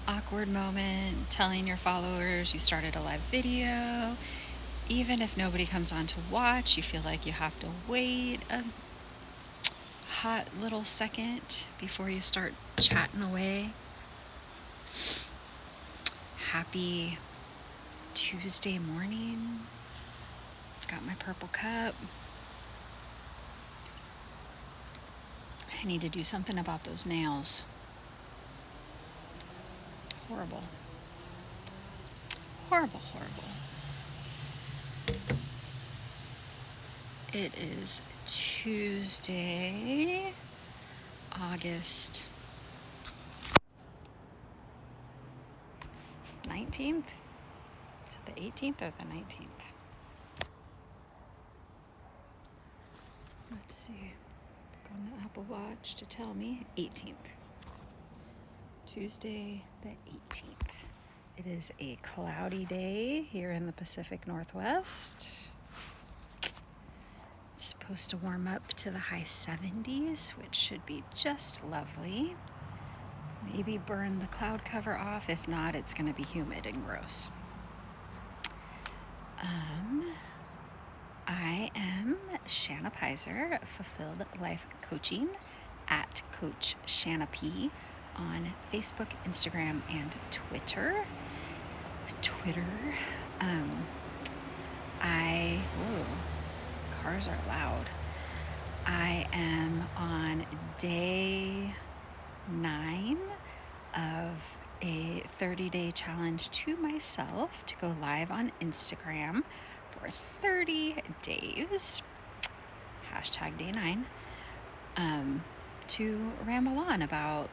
awkward moment telling your followers you started a live video. Even if nobody comes on to watch, you feel like you have to wait a hot little second before you start chatting away. Happy Tuesday morning. Got my purple cup. I need to do something about those nails. Horrible. Horrible, horrible. It is Tuesday, August 19th. Is it the 18th or the 19th? Let's see. Look on the Apple Watch to tell me. 18th. Tuesday the 18th. It is a cloudy day here in the Pacific Northwest. It's supposed to warm up to the high 70s, which should be just lovely. Maybe burn the cloud cover off. If not, it's going to be humid and gross. I am Shanna Pizer, Fulfilled Life Coaching at Coach Shanna P on Facebook, Instagram, and Twitter. Whoa, cars are loud. I am on day 9 of a 30-day challenge to myself to go live on Instagram for 30 days, hashtag day 9, to ramble on about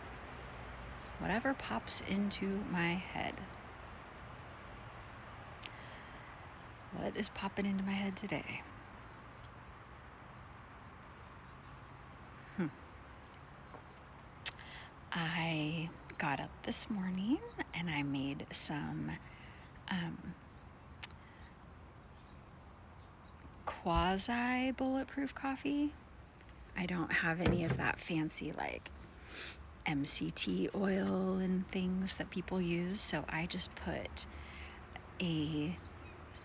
whatever pops into my head. What is popping into my head today? I got up this morning and I made some quasi bulletproof coffee. I don't have any of that fancy like MCT oil and things that people use, so I just put a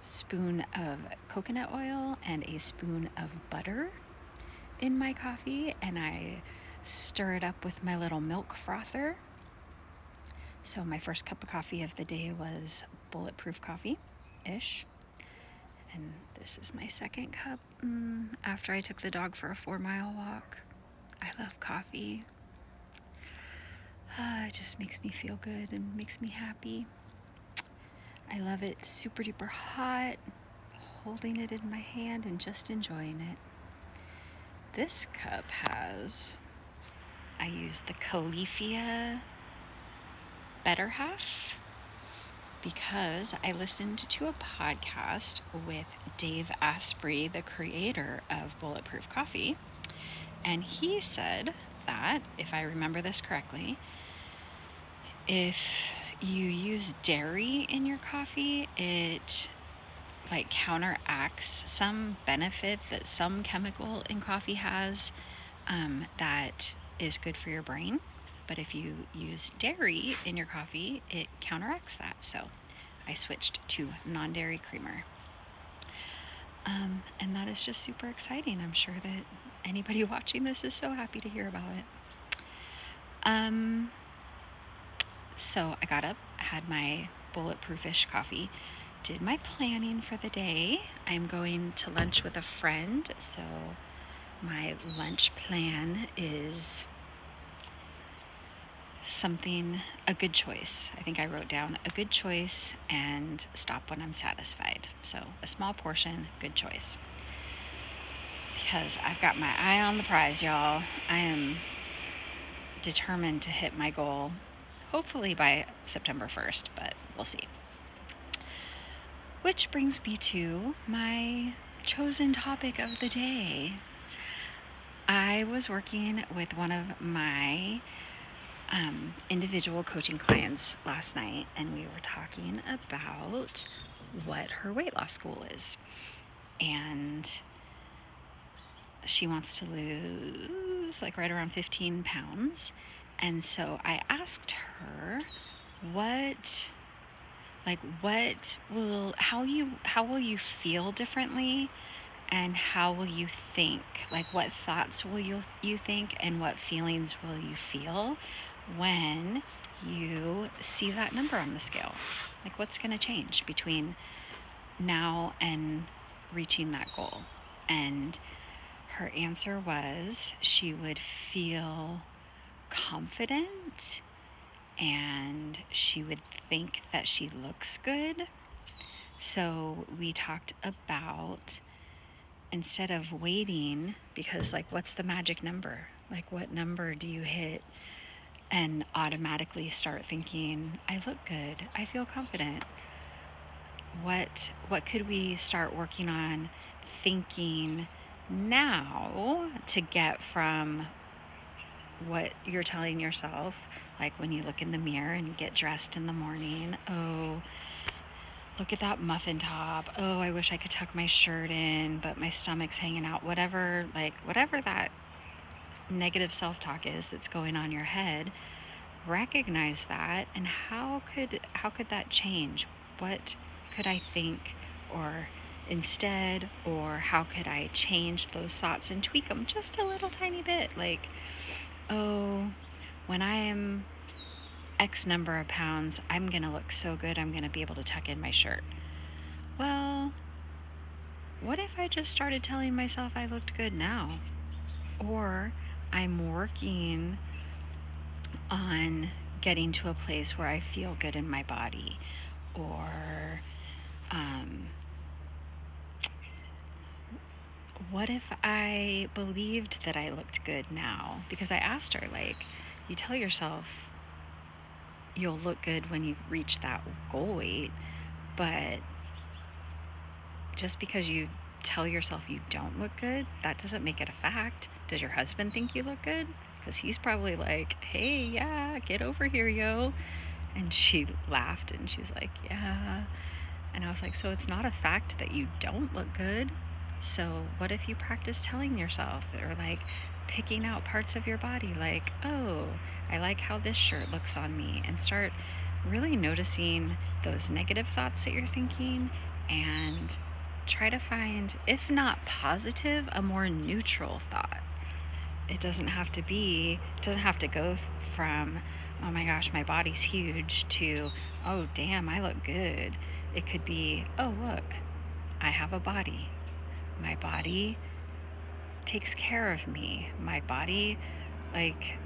spoon of coconut oil and a spoon of butter in my coffee, and I stir it up with my little milk frother. So my first cup of coffee of the day was bulletproof coffee-ish. And this is my second cup after I took the dog for a 4-mile walk. I love coffee. It just makes me feel good and makes me happy. I love it super duper hot, holding it in my hand and just enjoying it. This cup I use the Califia Better Half because I listened to a podcast with Dave Asprey, the creator of Bulletproof Coffee, and he said that, if I remember this correctly, if you use dairy in your coffee, it like counteracts some benefit that some chemical in coffee has that is good for your brain. But if you use dairy in your coffee, it counteracts that. So I switched to non-dairy creamer. And that is just super exciting. I'm sure that anybody watching this is so happy to hear about it. So I got up, had my bulletproofish coffee, did my planning for the day. I'm going to lunch with a friend, so my lunch plan is a good choice. I think I wrote down a good choice and stop when I'm satisfied. So a small portion, good choice. Because I've got my eye on the prize, y'all. I am determined to hit my goal, hopefully by September 1st, but we'll see. Which brings me to my chosen topic of the day. I was working with one of my individual coaching clients last night, and we were talking about what her weight loss goal is. And she wants to lose like right around 15 pounds. And so I asked her what what will how will you feel differently, and how will you think? Like, what thoughts will you think, and what feelings will you feel when you see that number on the scale? Like, what's going to change between now and reaching that goal? And her answer was she would feel confident, and she would think that she looks good. So we talked about, instead of waiting, because like, what's the magic number? Like, what number do you hit and automatically start thinking, I look good, I feel confident? What could we start working on thinking now to get from what you're telling yourself, like when you look in the mirror and you get dressed in the morning, oh, look at that muffin top, oh, I wish I could tuck my shirt in, but my stomach's hanging out, whatever, like whatever that negative self-talk is that's going on in your head, recognize that, and how could that change? What could I think or instead, or how could I change those thoughts and tweak them just a little tiny bit? Like, oh, when I am X number of pounds, I'm gonna look so good, I'm gonna be able to tuck in my shirt. Well, what if I just started telling myself I looked good now? Or I'm working on getting to a place where I feel good in my body. Or what if I believed that I looked good now? Because I asked her, like, you tell yourself you'll look good when you reach that goal weight, but just because you tell yourself you don't look good, that doesn't make it a fact. Does your husband think you look good? Because he's probably like, hey, yeah, get over here, yo. And she laughed and she's like, yeah. And I was like, so it's not a fact that you don't look good. So what if you practice telling yourself, or like picking out parts of your body, like, oh, I like how this shirt looks on me, and start really noticing those negative thoughts that you're thinking, and try to find, if not positive, a more neutral thought. It doesn't have to go from, oh my gosh, my body's huge, to, oh damn, I look good. It could be, oh look, I have a body. My body takes care of me. My body, like,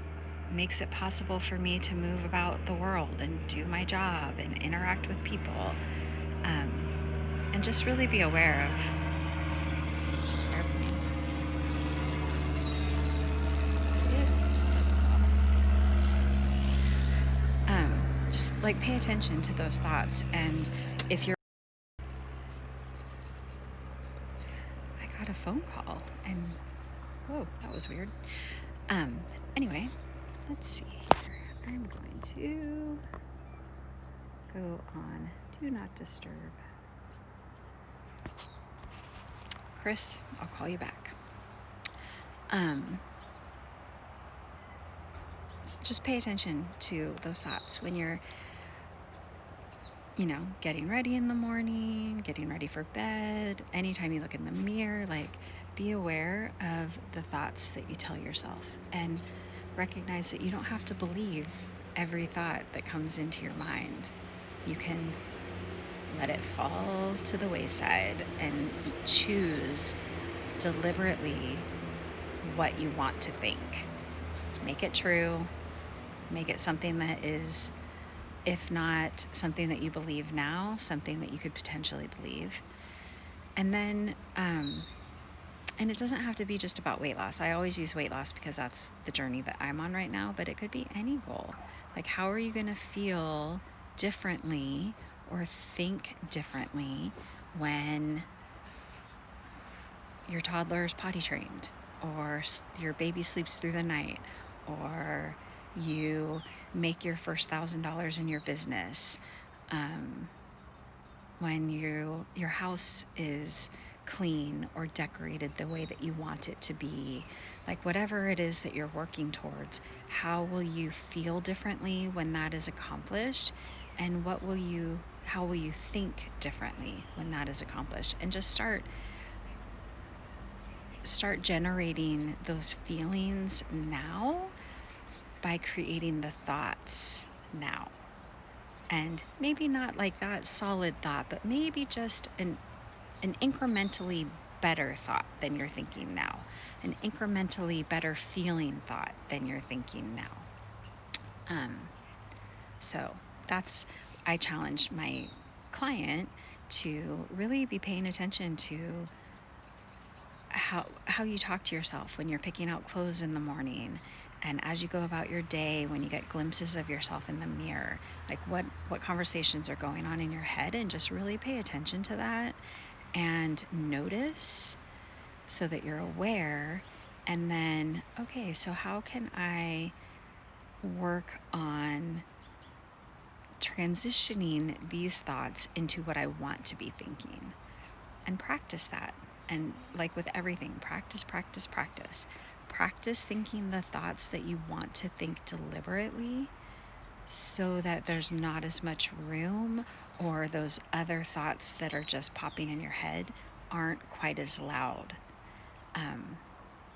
makes it possible for me to move about the world and do my job and interact with people. And just really be aware of everything. Just like pay attention to those thoughts. And if you're, I got a phone call, and whoa, that was weird. Anyway, let's see here. I'm going to go on Do Not Disturb. Chris, I'll call you back. Just pay attention to those thoughts when you're, getting ready in the morning, getting ready for bed, anytime you look in the mirror, like, be aware of the thoughts that you tell yourself, and recognize that you don't have to believe every thought that comes into your mind. You can let it fall to the wayside and choose deliberately what you want to think. Make it true. Make it something that is, if not something that you believe now, something that you could potentially believe. And then, and it doesn't have to be just about weight loss. I always use weight loss because that's the journey that I'm on right now, but it could be any goal. Like, how are you going to feel differently or think differently when your toddler is potty trained, or your baby sleeps through the night, or you make your first $1,000 in your business, when your house is clean or decorated the way that you want it to be. Like whatever it is that you're working towards, how will you feel differently when that is accomplished? And how will you think differently when that is accomplished? And just start generating those feelings now by creating the thoughts now. And maybe not like that solid thought, but maybe just an incrementally better thought than you're thinking now, an incrementally better feeling thought than you're thinking now. So I challenged my client to really be paying attention to how you talk to yourself when you're picking out clothes in the morning, and as you go about your day, when you get glimpses of yourself in the mirror, like what conversations are going on in your head, and just really pay attention to that and notice so that you're aware. And then, okay, so how can I work on transitioning these thoughts into what I want to be thinking? And practice that. And like with everything, practice. Practice thinking the thoughts that you want to think deliberately, so that there's not as much room, or those other thoughts that are just popping in your head aren't quite as loud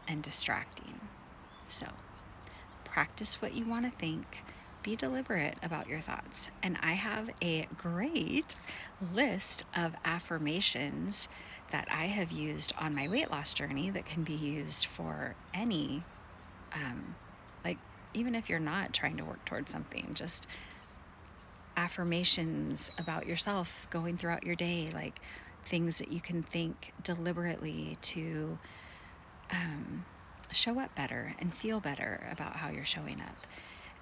and distracting. So practice what you want to think. Be deliberate about your thoughts. And I have a great list of affirmations that I have used on my weight loss journey that can be used for any, like even if you're not trying to work towards something, just affirmations about yourself going throughout your day, like things that you can think deliberately to show up better and feel better about how you're showing up.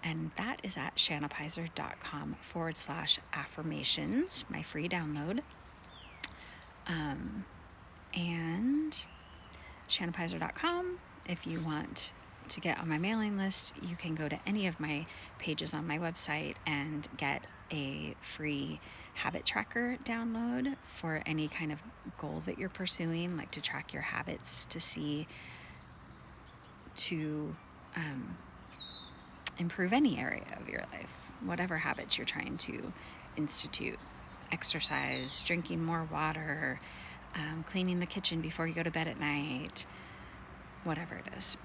And that is at shannapizer.com/affirmations, my free download. And shannapizer.com, if you want to get on my mailing list, you can go to any of my pages on my website and get a free habit tracker download for any kind of goal that you're pursuing, like to track your habits to improve any area of your life, whatever habits you're trying to institute. Exercise, drinking more water, cleaning the kitchen before you go to bed at night, whatever it is.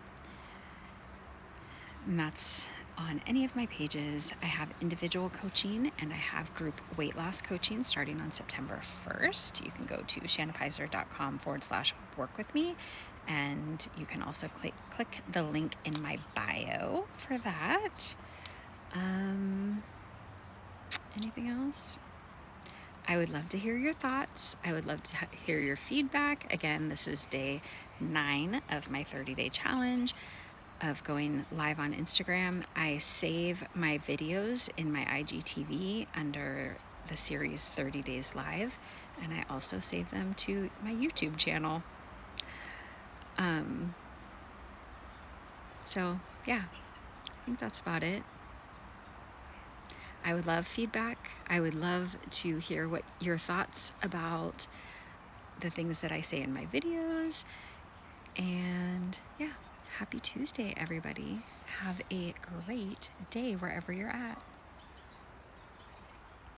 And that's on any of my pages. I have individual coaching and I have group weight loss coaching starting on September 1st. You can go to shannapizer.com/work with me, and you can also click the link in my bio for that. Anything else? I would love to hear your thoughts. I would love to hear your feedback. Again, this is day 9 of my 30-day challenge of going live on Instagram. I save my videos in my IGTV under the series 30 Days Live, and I also save them to my YouTube channel. So yeah, I think that's about it. I would love feedback. I would love to hear what your thoughts about the things that I say in my videos. And yeah, happy Tuesday, everybody. Have a great day wherever you're at.